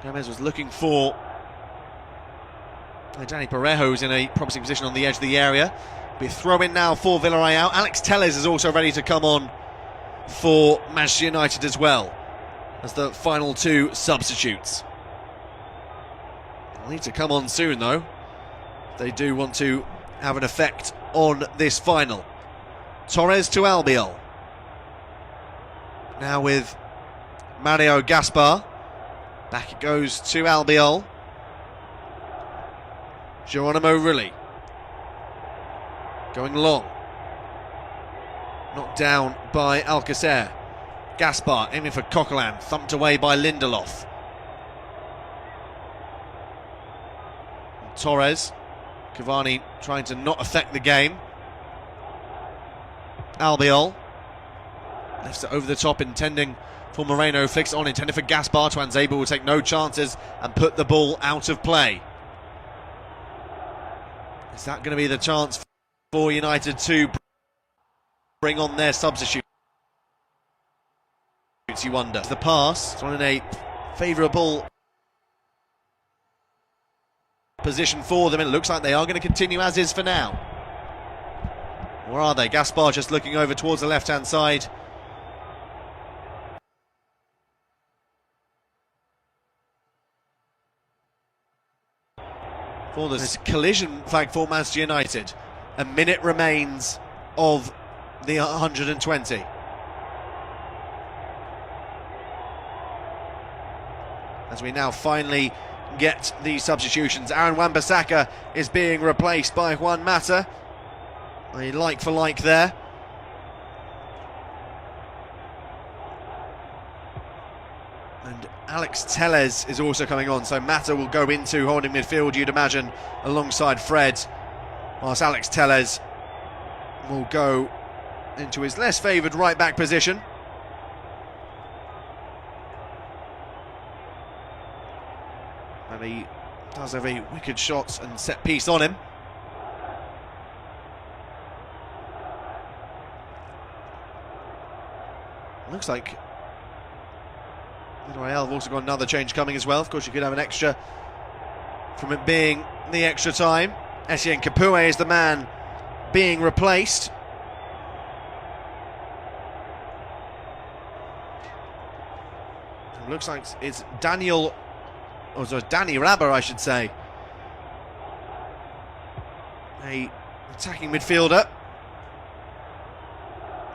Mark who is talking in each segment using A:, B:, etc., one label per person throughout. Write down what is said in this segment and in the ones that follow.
A: Gomez was looking for Dani Parejo's in a promising position on the edge of the area. Be a throw-in now for Villarreal. Alex Telles is also ready to come on for Manchester United as well, as the final two substitutes. They'll need to come on soon though. They do want to have an effect on this final. Torres to Albiol. Now with Mario Gaspar. Back it goes to Albiol. Geronimo Rulli. Going long. Knocked down by Alcacer. Gaspar aiming for Coquelin. Thumped away by Lindelof. Torres. Cavani trying to not affect the game. Albiol. Lifts it over the top, intending for Moreno. Flicks it on, intended for Gaspar. Tuanzebe will take no chances and put the ball out of play. Is that going to be the chance for United to bring on their substitute? You wonder. The pass, it's on in a favourable position for them. It looks like they are going to continue as is for now. Or are they? Gaspar just looking over towards the left-hand side. For this collision flag for Manchester United. A minute remains of the 120. As we now finally get the substitutions. Aaron Wan-Bissaka is being replaced by Juan Mata. A like for like there. And Alex Telles is also coming on, so Mata will go into holding midfield, you'd imagine, alongside Fred, whilst Alex Telles will go into his less favoured right-back position. And he does have a wicked shot and set piece on him. Looks like Villarreal have also got another change coming as well. Of course, you could have an extra from it being the extra time. Etienne Capoue is the man being replaced. It looks like it's Danny Rabber, I should say. A attacking midfielder.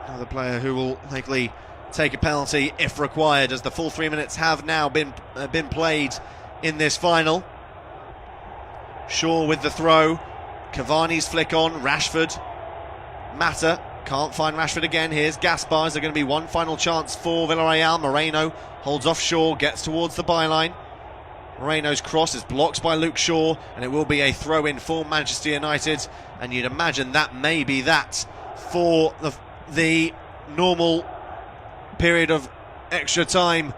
A: Another player who will likely take a penalty if required, as the full 3 minutes have now been played in this final. Shaw with the throw. Cavani's flick on. Rashford. Mata can't find Rashford again. Here's Gaspar. Is there going to be one final chance for Villarreal? Moreno holds off Shaw, gets towards the byline. Moreno's cross is blocked by Luke Shaw, and it will be a throw-in for Manchester United. And you'd imagine that may be that for the normal period of extra time,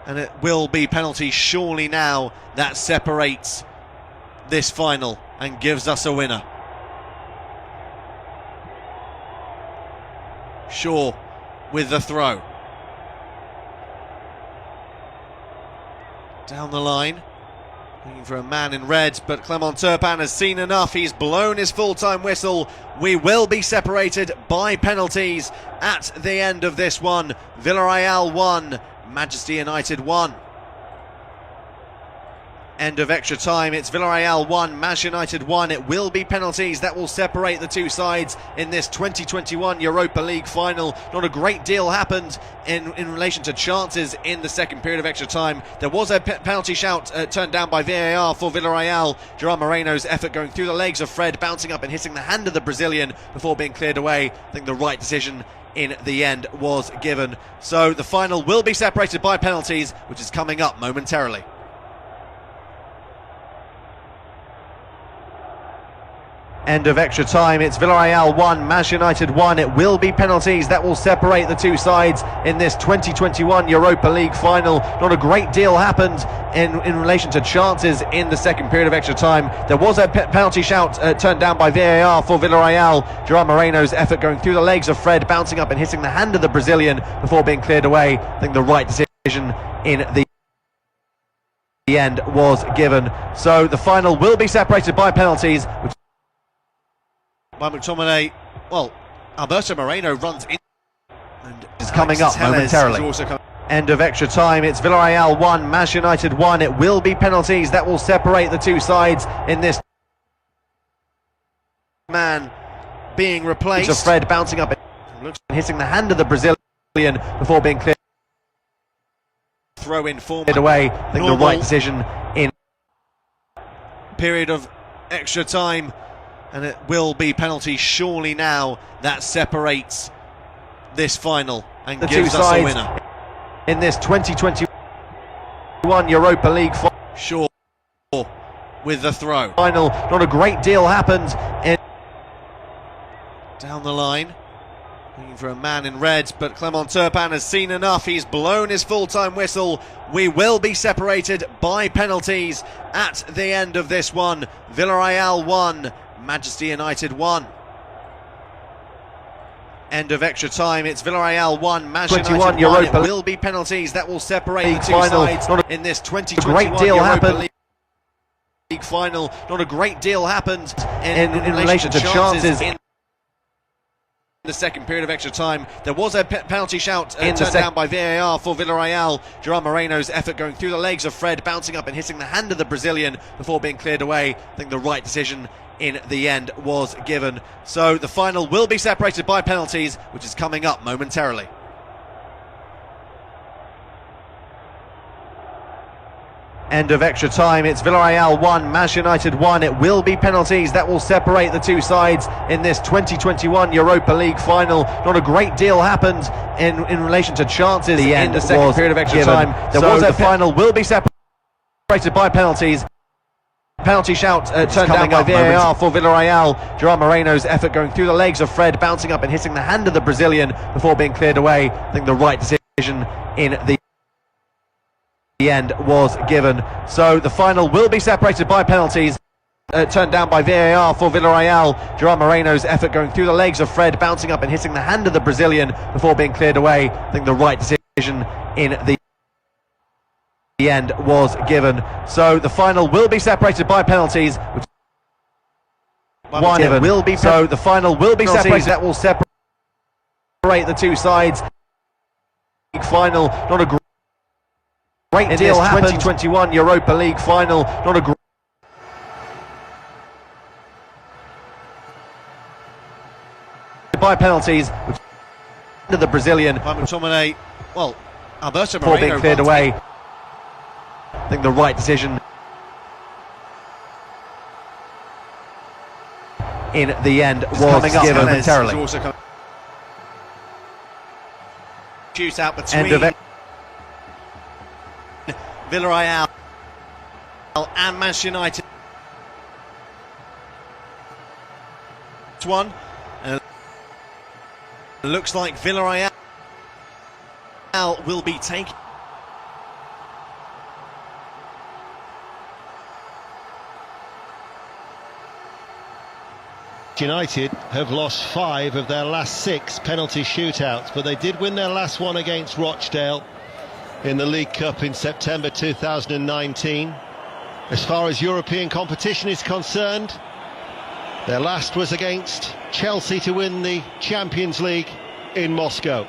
A: and it will be penalty surely now that separates this final and gives us a winner. Shaw with the throw. Down the line, looking for a man in red, but Clement Turpin has seen enough. He's blown his full-time whistle. We will be separated by penalties at the end of this one. Villarreal 1, Manchester United 1. End of extra time. It's Villarreal 1, Manchester United 1. It will be penalties that will separate the two sides in this 2021 Europa League final. Not a great deal happened in relation to chances in the second period of extra time. There was a penalty shout turned down by VAR for Villarreal. Gerard Moreno's effort going through the legs of Fred, bouncing up and hitting the hand of the Brazilian before being cleared away. I think the right decision in the end was given. So the final will be separated by penalties, which is coming up momentarily. End of extra time. It's Villarreal 1, Manchester United 1. It will be penalties that will separate the two sides in this 2021 Europa League final. Not a great deal happened in relation to chances in the second period of extra time. There was a penalty shout turned down by VAR for Villarreal. Gerard Moreno's effort going through the legs of Fred, bouncing up and hitting the hand of the Brazilian before being cleared away. I think the right decision in the
B: the end was given. So the final will be separated by penalties.
A: By McTominay, well, Alberto Moreno runs in. And
B: is coming up momentarily. End of extra time. It's Villarreal 1, Manchester United 1. It will be penalties that will separate the two sides in this.
A: Man being replaced.
B: It's Fred bouncing up and hitting the hand of the Brazilian before being cleared.
A: Throw in form
B: away. I think the right decision in
A: period of extra time, and it will be penalty surely now that separates this final and
B: the
A: gives
B: two
A: us
B: sides
A: a winner
B: in this 2021 Europa League final.
A: Sure, with the throw.
B: Final, not a great deal happened in
A: down the line. Looking for a man in red, but Clement Turpin has seen enough. He's blown his full-time whistle. We will be separated by penalties at the end of this one. Villarreal 1, Manchester United 1. End of extra time. It's Villarreal 1, Manchester United 1. It will be penalties that will separate the two sides in this 2021 Europa League final. Not a great deal happened in relation to chances in the second period of extra time. There was a penalty shout turned down by VAR for Villarreal. Gerard Moreno's effort going through the legs of Fred, bouncing up and hitting the hand of the Brazilian before being cleared away. I think the right decision in the end was given. So the final will be separated by penalties, which is coming up momentarily.
B: End of extra time. It's Villarreal 1, Manchester United 1. It will be penalties that will separate the two sides in this 2021 Europa League final. Not a great deal happened in relation to chances in the second period of extra time. There was a final will be separated by penalties. Penalty shout turned down by VAR for Villarreal. Gerard Moreno's effort going through the legs of Fred, bouncing up and hitting the hand of the Brazilian before being cleared away. I think the right decision in the end was given. So the final will be separated by penalties. Turned down by VAR for Villarreal. Gerard Moreno's effort going through the legs of Fred, bouncing up and hitting the hand of the Brazilian before being cleared away. I think the right decision in the end was given. So the final will be separated by penalties. So the final will be separated that will separate the two sides. Final, not a great deal happened. 2021 Europa League final, not a by penalties. The Brazilian
A: by McTominay, well, Alberto
B: before
A: Moreno
B: being cleared away. I think the right decision in the end was given momentarily.
A: Shootout between Villarreal and Manchester United. One, and it looks like Villarreal will be taking.
C: United have lost 5 of their last 6 penalty shootouts, but they did win their last one against Rochdale in the League Cup in September 2019. As far as European competition is concerned, their last was against Chelsea to win the Champions League in Moscow.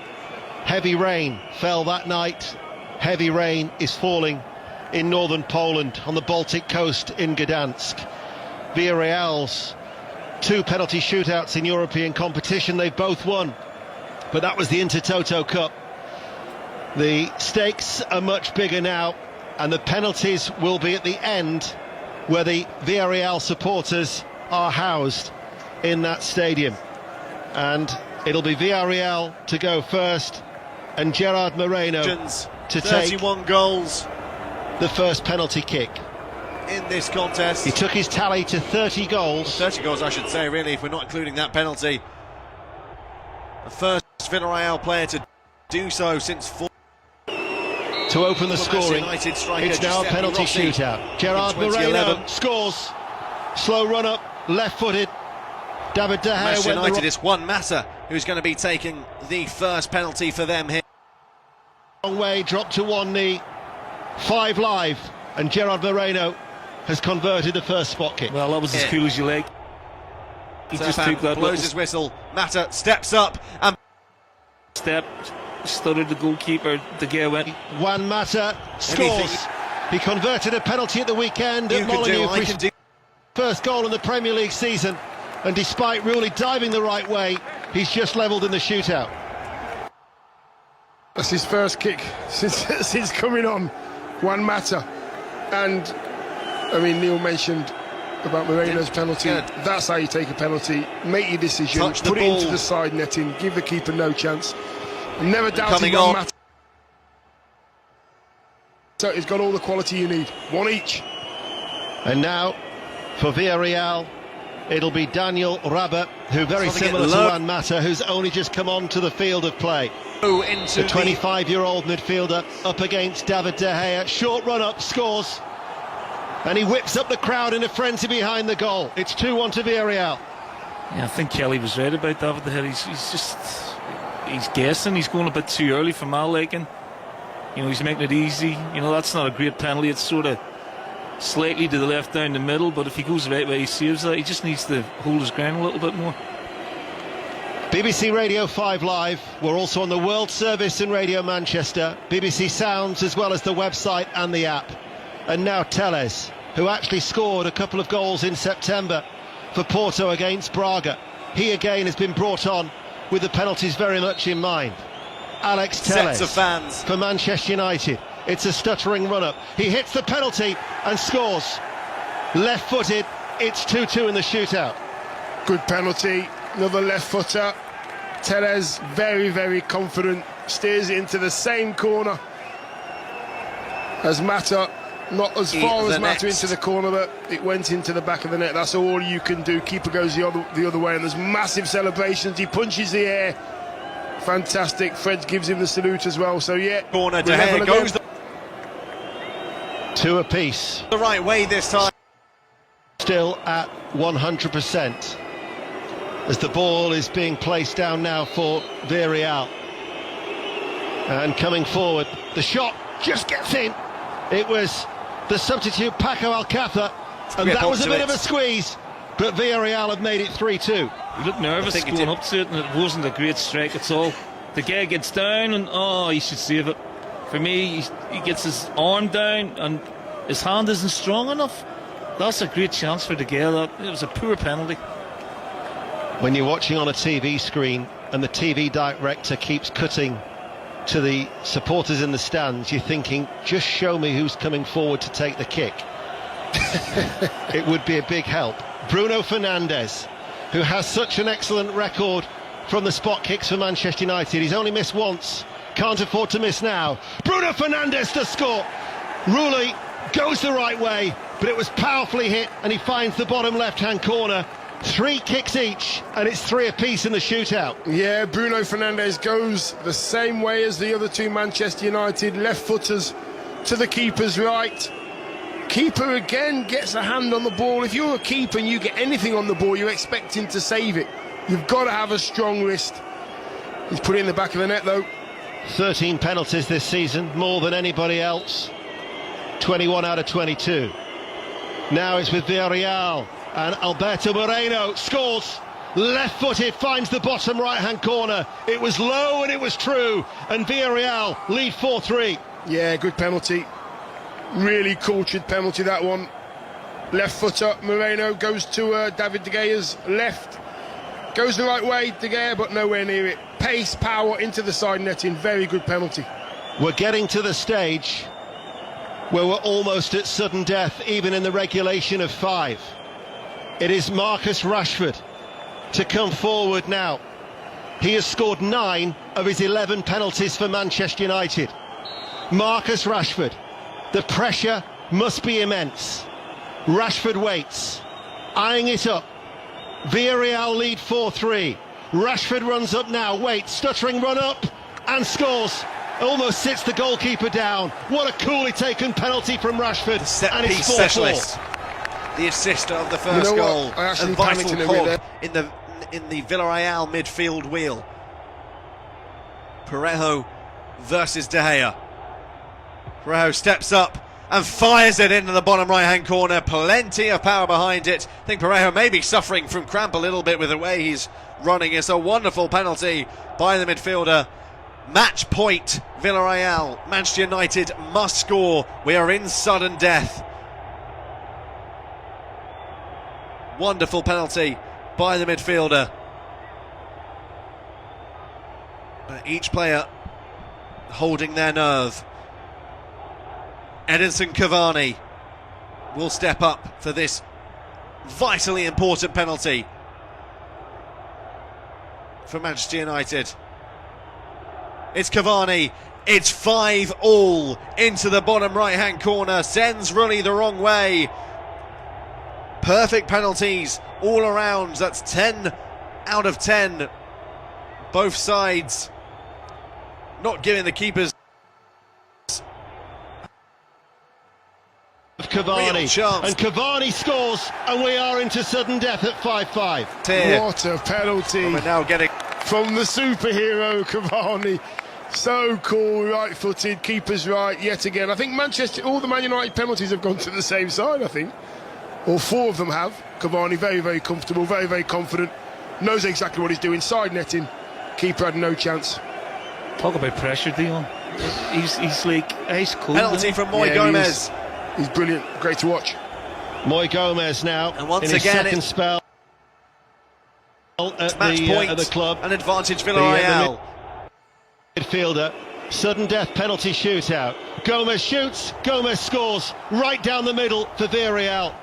C: Heavy rain fell that night. Heavy rain is falling in northern Poland on the Baltic coast in Gdansk. Villarreal's 2 penalty shootouts in European competition, they've both won, but that was the Intertoto Cup. The stakes are much bigger now, and the penalties will be at the end, where the Villarreal supporters are housed in that stadium. And it'll be Villarreal to go first, and Gerard Moreno to
A: 31 goals,
C: the first penalty kick
A: in this contest.
C: He took his tally to 30 goals.
A: 30 goals, I should say, really, if we're not including that penalty. The first Villarreal player to do so since 4.
C: To open the scoring, it's now a penalty shootout. Gerard Moreno scores. Slow run up, left-footed. David De Gea
A: Manchester United, it's Juan Mata who's going to be taking the first penalty for them here.
C: Long way, dropped to one knee. 5 live. and Gerard Moreno has converted the first spot kick.
D: Well, that was as cool as you like. He just
A: Serpan
D: took that
A: blows
D: little
A: his whistle. Mata steps up and
D: step, stuttered the goalkeeper. De Gea went.
C: Juan Mata scores. He converted a penalty at the weekend
A: you
C: at
A: can do,
C: Molineux
A: I
C: for his
A: can do.
C: first goal in the Premier League season, and despite really diving the right way, he's just levelled in the shootout.
E: That's his first kick since coming on, Juan Mata. And I mean, Neil mentioned about Moreno's penalty. That's how you take a penalty. Make your decision,
A: Touch the
E: put it into
A: ball.
E: the side netting, give the keeper no chance. Never doubted
A: coming
E: Juan
A: on.
E: Mata. So he's got all the quality you need. One each.
C: And now, for Villarreal, it'll be Daniel Rabat, who very
A: Something
C: similar
A: it
C: to
A: low.
C: Juan Mata, who's only just come onto the field of play.
A: Into
C: The 25-year-old midfielder up against David De Gea. Short run up, scores. And he whips up the crowd in a frenzy behind the goal. It's 2-1 to Villarreal.
D: Yeah, I think Kelly was right about David De Gea. He's guessing. He's going a bit too early for my liking. You know, he's making it easy. You know, that's not a great penalty. It's sort of slightly to the left down the middle, but if he goes the right way, he saves that. He just needs to hold his ground a little bit more.
C: BBC Radio 5 Live. We're also on the World Service in Radio Manchester, BBC Sounds, as well as the website and the app. And now Telles, who actually scored a couple of goals in September for Porto against Braga. He again has been brought on with the penalties very much in mind. Alex Telles
A: sets of fans
C: for Manchester United. It's a stuttering run-up. He hits the penalty and scores. Left-footed, it's 2-2 in the shootout.
E: Good penalty. Another left footer. Tellez very, very confident. Steers it into the same corner as Mata. Not as far as Mata into the corner, but it went into the back of the net. That's all you can do. Keeper goes the other way, and there's massive celebrations. He punches the air. Fantastic. Fred gives him the salute as well. So yeah,
A: corner. De Gea goes
C: Two apiece.
A: the right way this time.
C: Still at 100%. As the ball is being placed down now for Villarreal. And coming forward, the shot just gets in. It was the substitute Paco Alcácer, and that was a bit of a squeeze, but Villarreal have made it 3-2.
D: He looked nervous going up to it, and it wasn't a great strike at all. The guy gets down, and he should save it. For me, he gets his arm down, and his hand isn't strong enough. That's a great chance for De Gea. It was a poor penalty.
C: When you're watching on a TV screen and the TV director keeps cutting to the supporters in the stands, you're thinking, just show me who's coming forward to take the kick. It would be a big help. Bruno Fernandes, who has such an excellent record from the spot kicks for Manchester United. He's only missed once, can't afford to miss now. Bruno Fernandes to score. Rulli goes the right way, but it was powerfully hit, and he finds the bottom left-hand corner. 3 kicks each, and it's 3 apiece in the shootout.
E: Yeah, Bruno Fernandes goes the same way as the other two Manchester United left footers to the keeper's right. Keeper again gets a hand on the ball. If you're a keeper and you get anything on the ball, you're expecting to save it. You've got to have a strong wrist. He's put it in the back of the net though.
C: 13 penalties this season, more than anybody else. 21 out of 22. Now it's with Villarreal, and Alberto Moreno scores. Left-footed, finds the bottom right-hand corner. It was low and it was true, and Villarreal lead 4-3.
E: Yeah, good penalty. Really cultured penalty, that one. Left footer, Moreno goes to David De Gea's left. Goes the right way, De Gea, but nowhere near it. Pace, power into the side netting. Very good penalty.
C: We're getting to the stage where we're almost at sudden death, even in the regulation of 5. It is Marcus Rashford to come forward now. He has scored 9 of his 11 penalties for Manchester United. Marcus Rashford. The pressure must be immense. Rashford waits, eyeing it up. Villarreal lead 4-3. Rashford runs up now, waits, stuttering run up, and scores. Almost sits the goalkeeper down. What a coolly taken penalty from Rashford.
A: The set
C: and
A: piece
C: it's 4-4.
A: specialist, the assist of the first goal,
E: I actually
A: a vital
E: panicked in a
A: cog
E: bit
A: in the Villarreal midfield wheel. Parejo versus De Gea. Parejo steps up and fires it into the bottom right-hand corner. Plenty of power behind it. I think Parejo may be suffering from cramp a little bit with the way he's running. It's a wonderful penalty by the midfielder. Match point, Villarreal. Manchester United must score. We are in sudden death. Wonderful penalty by the midfielder. But each player holding their nerve. Edinson Cavani will step up for this vitally important penalty for Manchester United. It's Cavani. It's 5-all into the bottom right-hand corner. Sends Rooney the wrong way. Perfect penalties all around. That's 10 out of 10. Both sides not giving the keepers
C: Cavani,
A: chance.
C: And Cavani scores, and we are into sudden death at 5-5.
E: What a penalty.
A: And we're now getting
E: from the superhero Cavani. So cool, right-footed, keeper's right, yet again. I think all the Man United penalties have gone to the same side, I think. All four of them have. Cavani very, very comfortable, very, very confident. Knows exactly what he's doing, side netting. Keeper had no chance.
D: Talk about pressure, Dion. He's like ice cold.
A: penalty from Moy Gomez.
E: He's brilliant, great to watch.
C: Moy Gomez now,
A: And once
C: in his
A: again,
C: second spell at
A: Match point,
C: at the club.
A: an advantage Villarreal.
C: Midfielder, sudden death penalty shootout. Gomez shoots, Gomez scores, right down the middle for Villarreal.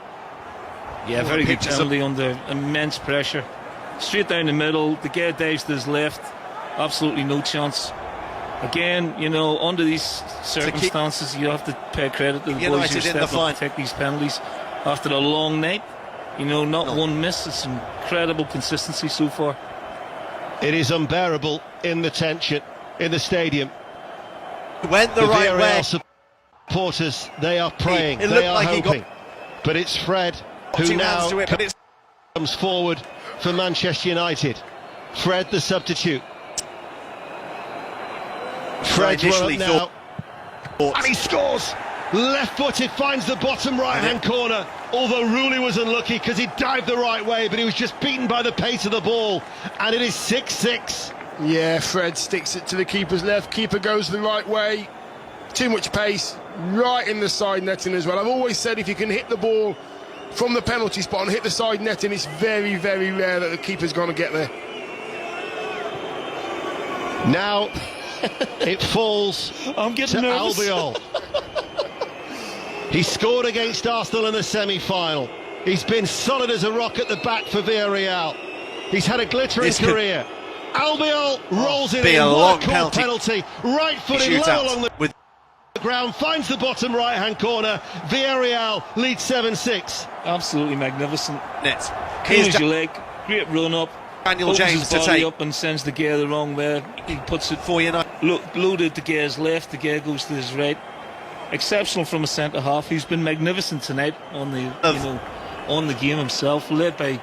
D: Yeah, very good penalty under immense pressure. Straight down the middle, the guy dives to his left. Absolutely no chance. Again, you know, under these circumstances, you have to pay credit to the boys who step up to take these penalties after a long night. You know, not one miss. It's incredible consistency so far.
C: It is unbearable in the tension in the stadium.
A: Went the right way.
C: Supporters, they are praying,
A: It
C: they
A: looked
C: are
A: like
C: hoping. But it's Fred who now comes forward for Manchester United. Fred, the substitute. Fred now, and he scores. Left-footed, finds the bottom right-hand corner. Although Rooney was unlucky because he dived the right way, but he was just beaten by the pace of the ball. And it is 6-6.
E: Yeah, Fred sticks it to the keeper's left. Keeper goes the right way. Too much pace, right in the side netting as well. I've always said if you can hit the ball from the penalty spot and hit the side netting, it's very, very rare that the keeper's going to get there.
C: Now it falls
D: I'm getting
C: to
D: nervous.
C: Albiol. He scored against Arsenal in the semi-final. He's been solid as a rock at the back for Villarreal. He's had a glittering career. Albiol rolls it in.
A: A long
C: penalty. Right-footed, low along the ground, finds the bottom right-hand corner. Villarreal leads 7-6.
D: Absolutely magnificent.
A: Net.
D: Here's your leg, great run up.
A: Daniel James
D: his
A: to
D: body
A: take
D: up and sends the gear the wrong way. He puts it
A: for United.
D: Loaded the gear's left, the gear goes to his right. Exceptional from a centre half. He's been magnificent tonight on the on the game himself, led by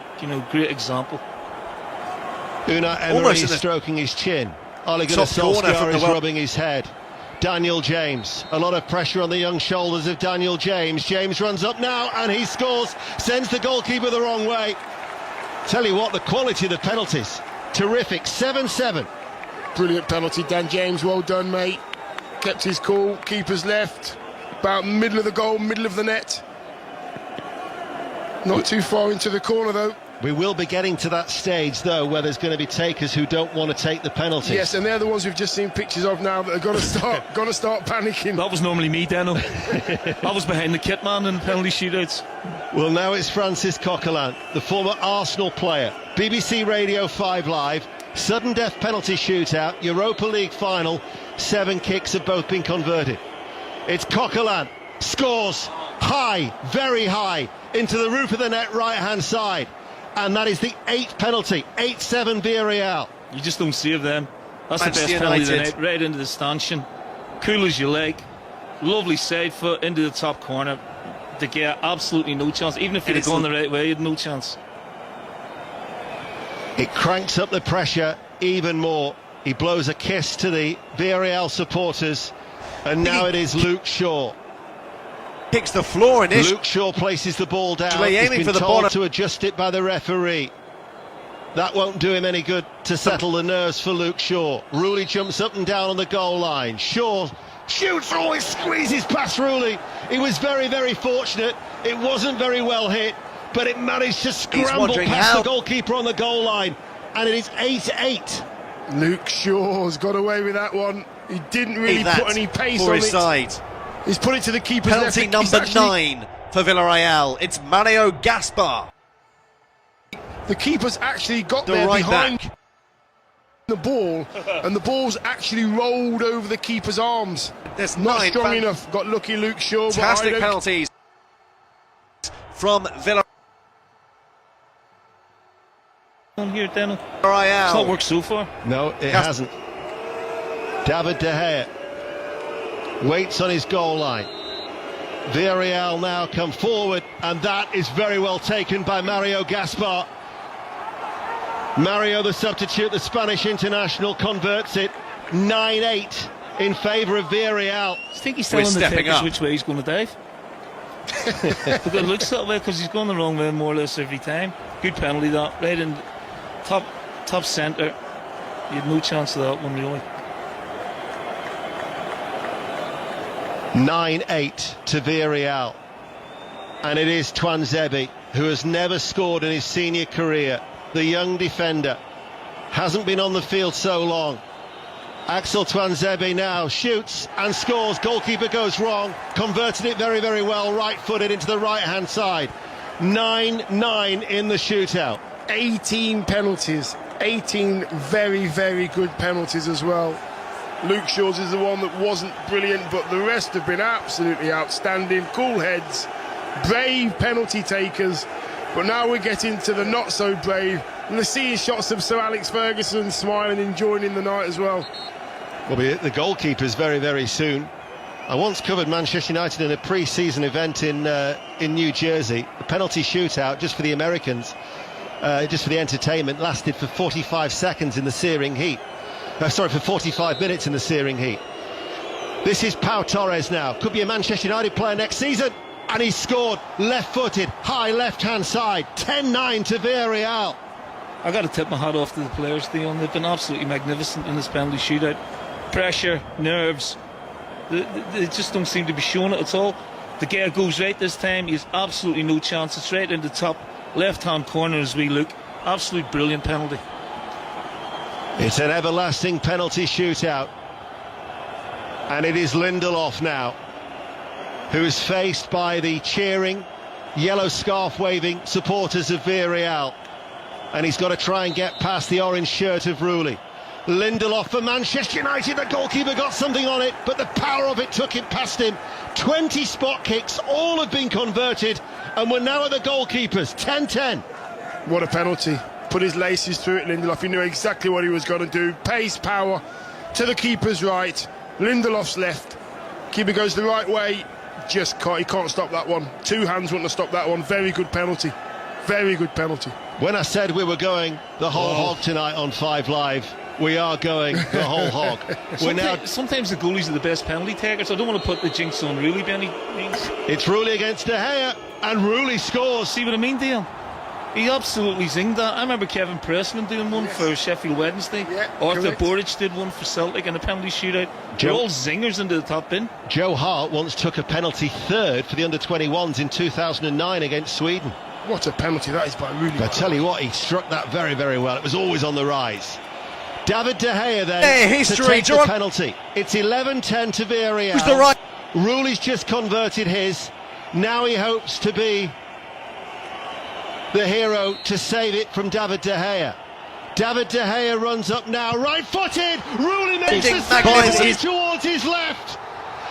D: great example.
C: Unai Emery is stroking his chin. Ole Gunnar Solskjaer is rubbing his head. Daniel James, a lot of pressure on the young shoulders of Daniel James. James runs up now and he scores, sends the goalkeeper the wrong way. Tell you what, the quality of the penalties, terrific. 7-7.
E: Brilliant penalty, Dan James, well done, mate. Kept his cool, keeper's left, about middle of the goal, middle of the net. Not too far into the corner though.
C: We will be getting to that stage though, where there's going to be takers who don't want to take the penalties.
E: Yes, and they're the ones we've just seen pictures of now that are going to start panicking.
D: That was normally me, Dano. I was behind the kit man in penalty shootouts.
C: Well, now it's Francis Coquelin, the former Arsenal player. BBC Radio 5 Live, sudden death penalty shootout, Europa League final. 7 kicks have both been converted. It's Coquelin, scores high, very high, into the roof of the net right-hand side. And that is the 8th penalty, 8-7 Villarreal.
D: You just don't save them. That's
A: Manchester
D: the best penalty of the
A: United.
D: night, right into the stanchion. Cool as you like. Lovely side foot into the top corner. De Gea, absolutely no chance. Even if he'd have gone the right way, he had no chance.
C: It cranks up the pressure even more. He blows a kiss to the Villarreal supporters. And now it is Luke Shaw.
A: Kicks the floor initially.
C: Luke Shaw places the ball down.
A: Aiming
C: He's
A: for
C: been
A: the
C: told
A: bottom.
C: to adjust it by the referee. That won't do him any good to settle the nerves for Luke Shaw. Rooley jumps up and down on the goal line. Shaw shoots, he squeezes past Rooley. He was very, very fortunate. It wasn't very well hit, but it managed to scramble past the goalkeeper on the goal line, and it is 8-8.
E: Luke Shaw's got away with that one. He didn't really put any pace on it.
A: Side.
E: He's put it to the keeper's
A: Penalty number 9 for Villarreal. It's Mario Gaspar.
E: The keeper's actually got there behind the ball, and the ball's actually rolled over the keeper's arms.
A: There's
E: not strong enough. Got lucky, Luke Shaw.
A: Fantastic penalties from Villarreal.
D: On here, Daniel.
A: Villarreal.
D: It's not worked so far.
C: No, it hasn't. David De Gea waits on his goal line. Villarreal now come forward, and that is very well taken by Mario Gaspar. Mario, the substitute, the Spanish international, converts it. 9-8 in favour of Villarreal.
D: I think he's telling the takers which way he's going to dive. But it looks that way because he's going the wrong way more or less every time. Good penalty, that, right in top centre. You had no chance of that one, really.
C: 9-8 to Villarreal, and it is Tuanzebe, who has never scored in his senior career. The young defender hasn't been on the field so long. Axel Tuanzebe now shoots and scores. Goalkeeper goes wrong, converted it very, very well, right-footed into the right-hand side. 9-9 in the shootout.
E: 18 penalties, 18 very, very good penalties as well. Luke Shaw's is the one that wasn't brilliant, but the rest have been absolutely outstanding. Cool heads, brave penalty takers. But now we're getting to the not so brave. And we're seeing shots of Sir Alex Ferguson smiling, enjoying the night as well.
C: We'll be at the goalkeepers very, very soon. I once covered Manchester United in a pre-season event in New Jersey. The penalty shootout, just for the Americans, just for the entertainment, lasted for 45 seconds in the searing heat. For 45 minutes in the searing heat. This is Pau Torres now. Could be a Manchester United player next season. And he's scored, left-footed, high left-hand side. 10-9 to Villarreal.
D: I got to tip my hat off to the players, Dion. They've been absolutely magnificent in this penalty shootout. Pressure, nerves. They just don't seem to be showing it at all. The gear goes right this time. He has absolutely no chance. It's right in the top left-hand corner as we look. Absolute brilliant penalty.
C: It's an everlasting penalty shootout, and it is Lindelof now who is faced by the cheering, yellow scarf waving supporters of Villarreal, and he's got to try and get past the orange shirt of Rooley. Lindelof for Manchester United. The goalkeeper got something on it, but the power of it took it past him. 20 spot kicks, all have been converted, and we're now at the goalkeepers. 10-10.
E: What a penalty. Put his laces through it, Lindelof. He knew exactly what he was going to do. Pace, power to the keeper's right. Lindelof's left. Keeper goes the right way. Just can't. He can't stop that one. Two hands wouldn't have stopped that one. Very good penalty. Very good penalty.
C: When I said we were going the whole hog tonight on 5 Live, we are going the whole hog.
D: Sometimes the goalies are the best penalty takers. I don't want to put the jinx on Rooley by any means.
C: It's Rooley against De Gea, and Rooley scores.
D: See what I mean, Dion? He absolutely zinged that. I remember Kevin Pressman doing one for Sheffield Wednesday.
E: Yeah,
D: Arthur Boric did one for Celtic in a penalty shootout. They're all zingers into the top bin.
C: Joe Hart once took a penalty third for the under-21s in 2009 against Sweden.
E: What a penalty that is by Rooley.
C: I tell you what, he struck that very, very well. It was always on the rise. David De Gea then to take the penalty. It's 11-10 to Villarreal.
A: Who's the right?
C: Rooley's just converted his. Now he hopes to be the hero to save it from David De Gea. David De Gea runs up now, right-footed. Rooley makes the save towards his left.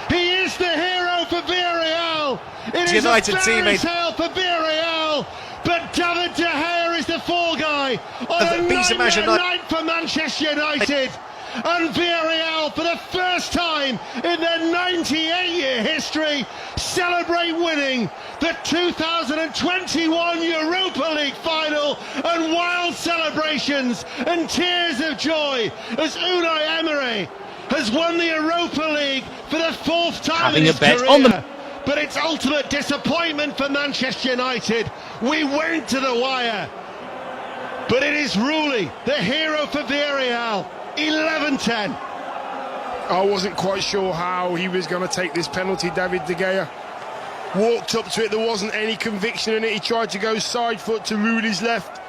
C: He is the hero for Villarreal. It is United a fairy tale for Villarreal, but David De Gea is the fall guy on a nightmare night for Manchester United. And Villarreal, for the first time in their 98-year history, celebrate winning the 2021 Europa League final, and wild celebrations and tears of joy as Unai Emery has won the Europa League for the 4th time in his career. but it's ultimate disappointment for Manchester United. We went to the wire, but it is Rooney, the hero for Villarreal. 11-10.
E: I wasn't quite sure how he was going to take this penalty. David De Gea walked up to it. There wasn't any conviction in it. He tried to go side foot to Rooney's left.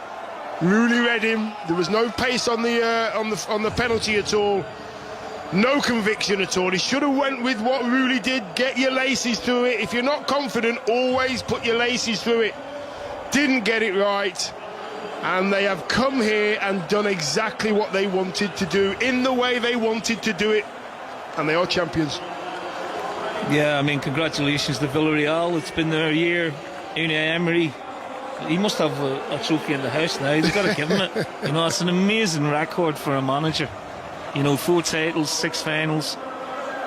E: Rooney read him. There was no pace on the penalty at all. No conviction at all. He should have went with what Rooney did. Get your laces through it. If you're not confident, always put your laces through it. Didn't get it right. And they have come here and done exactly what they wanted to do in the way they wanted to do it. And they are champions.
D: Yeah, I mean, congratulations to Villarreal. It's been their year. Unai Emery, he must have a trophy in the house now. He's got to give him it. You know, it's an amazing record for a manager. You know, 4 titles, 6 finals.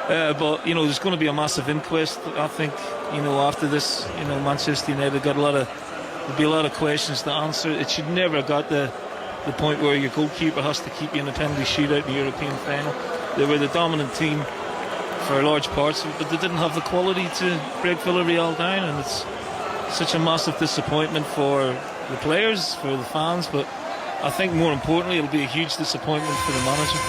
D: But, you know, there's going to be a massive inquest, I think, you know, after this. You know, Manchester United got there'll be a lot of questions to answer. It should never have got the point where your goalkeeper has to keep you in a penalty shootout in the European final. They were the dominant team for large parts, but they didn't have the quality to break Villarreal down, and it's such a massive disappointment for the players, for the fans, but I think more importantly it'll be a huge disappointment for the manager.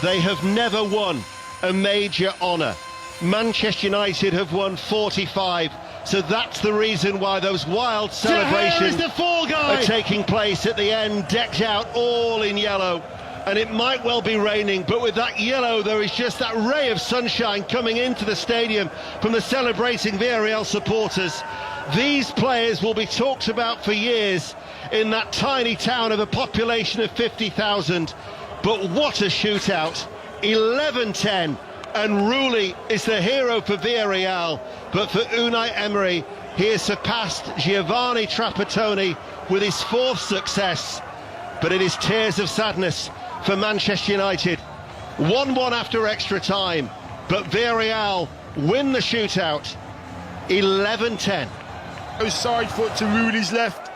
C: They have never won a major honour. Manchester United have won 45, so that's the reason why those wild celebrations are taking place at the end, decked out all in yellow. And it might well be raining, but with that yellow there is just that ray of sunshine coming into the stadium from the celebrating Villarreal supporters. These players will be talked about for years in that tiny town of a population of 50,000. But what a shootout, 11-10, and Rooney is the hero for Villarreal. But for Unai Emery, he has surpassed Giovanni Trapattoni with his 4th success. But it is tears of sadness for Manchester United. 1-1 after extra time, but Villarreal win the shootout, 11-10.
E: Side foot to Rooney's left.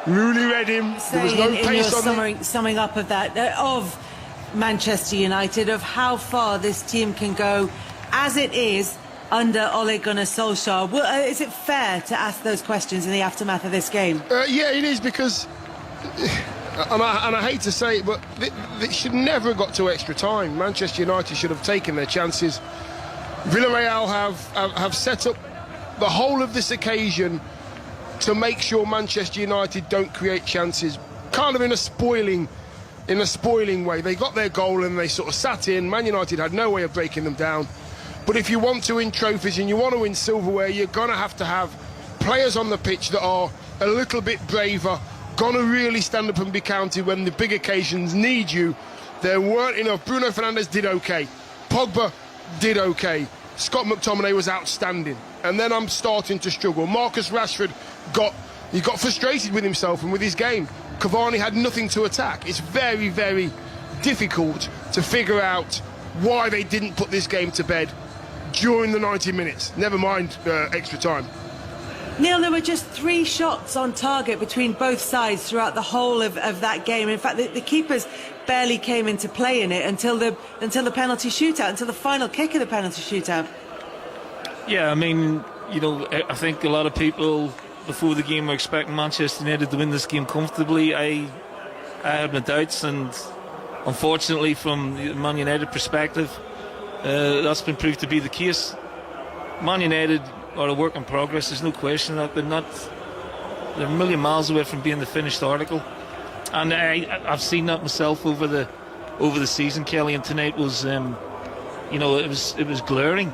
E: Rooney read him. There was no pace on it.
F: Summing up of that, of Manchester United, of how far this team can go as it is under Ole Gunnar Solskjaer. Well, is it fair to ask those questions in the aftermath of this game?
E: Yeah, it is, because, and I hate to say it, but they should never have got to extra time. Manchester United should have taken their chances. Villarreal have set up the whole of this occasion to make sure Manchester United don't create chances, kind of in a spoiling way. They got their goal and they sort of sat in. Man United had no way of breaking them down. But if you want to win trophies and you want to win silverware, you're going to have players on the pitch that are a little bit braver, going to really stand up and be counted when the big occasions need you. There weren't enough. Bruno Fernandes did okay. Pogba did okay. Scott McTominay was outstanding. And then I'm starting to struggle. Marcus Rashford got frustrated with himself and with his game. Cavani had nothing to attack. It's very, very difficult to figure out why they didn't put this game to bed during the 90 minutes. Never mind extra time.
F: Neil, there were just 3 shots on target between both sides throughout the whole of that game. In fact, the keepers barely came into play in it until the penalty shootout, until the final kick of the penalty shootout. Yeah,
D: I mean, you know, I think a lot of people before the game were expecting Manchester United to win this game comfortably. I had my doubts, and unfortunately, from the Man United perspective, that's been proved to be the case. Man United are a work in progress, there's no question that they're a million miles away from being the finished article, and I've seen that myself over the season, Kelly, and tonight was you know, it was glaring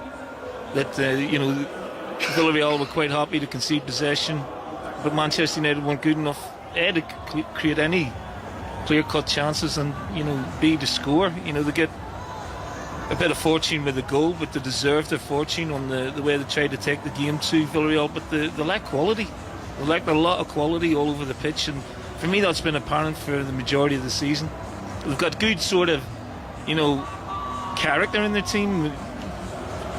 D: that you know, Villarreal were quite happy to concede possession, but Manchester United weren't good enough to create any clear-cut chances, and, you know, B, to score. You know, they get a bit of fortune with the goal, but they deserve their fortune on the way they tried to take the game to Villarreal. But they lack quality. They lack a lot of quality all over the pitch, and for me that's been apparent for the majority of the season. They've got good sort of, you know, character in their team.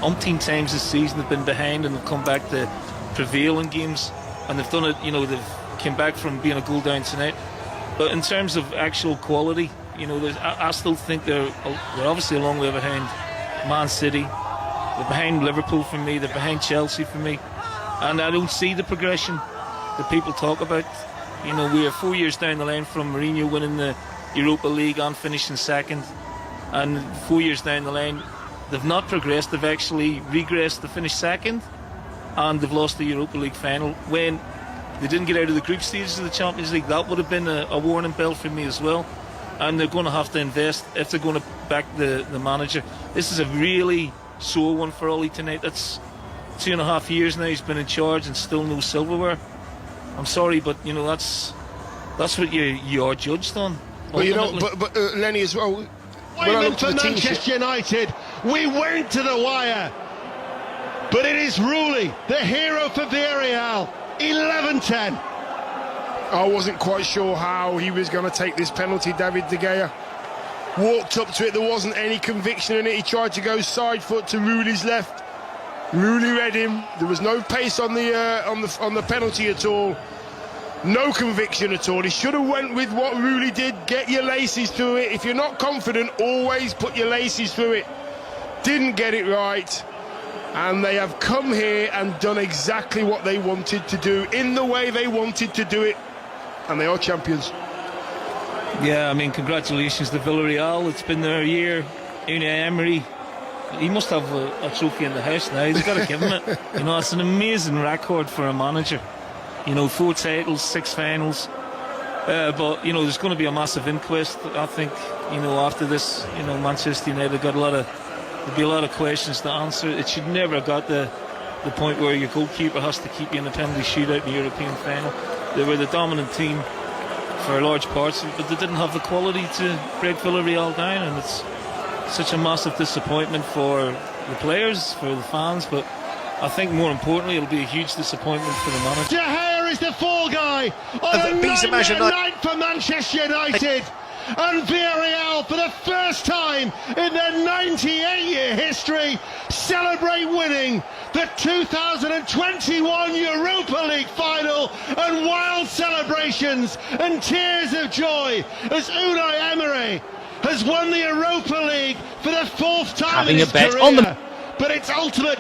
D: Umpteen times this season they've been behind and they've come back to prevail in games, and they've done it, you know, they've came back from being a goal down tonight. But in terms of actual quality, you know, I still think they're obviously a long way behind Man City. They're behind Liverpool for me. They're behind Chelsea for me. And I don't see the progression that people talk about. You know, we are 4 years down the line from Mourinho winning the Europa League and finishing second. And 4 years down the line, they've not progressed. They've actually regressed to finish second. And they've lost the Europa League final. When they didn't get out of the group stages of the Champions League, that would have been a warning bell for me as well. And they're going to have to invest if they're going to back the manager. This is a really sore one for Ollie tonight. That's 2.5 years now he's been in charge and still no silverware. I'm sorry, but you know that's what you are judged on.
E: Well, you know, but Lenny as well.
C: Wayman for Manchester United, we went to the wire, but it is Rooney, the hero for Villarreal. 11-10.
E: I wasn't quite sure how he was going to take this penalty. David De Gea walked up to it. There wasn't any conviction in it. He tried to go side foot to Rooney's left. Rooney read him. There was no pace on the penalty at all. No conviction at all. He should have went with what Rooney did. Get your laces through it. If you're not confident, always put your laces through it. Didn't get it right. And they have come here and done exactly what they wanted to do in the way they wanted to do it. And they are champions.
D: Yeah, I mean, congratulations to Villarreal. It's been their year. Unai Emery, he must have a trophy in the house now. He's got to give him it. You know, it's an amazing record for a manager. You know, 4 titles, 6 finals. But, you know, there's going to be a massive inquest, I think, you know, after this. You know, Manchester United got there'll be a lot of questions to answer. It should never have got the point where your goalkeeper has to keep you in a penalty shootout in the European final. They were the dominant team for large parts, but they didn't have the quality to break Villarreal down, and it's such a massive disappointment for the players, for the fans, but I think more importantly it'll be a huge disappointment for the manager.
C: De Gea is the fall guy on a night for Manchester United. And Villarreal, for the first time in their 98-year history, celebrate winning the 2021 Europa League final, and wild celebrations and tears of joy as Unai Emery has won the Europa League for the 4th time in his career. But it's ultimate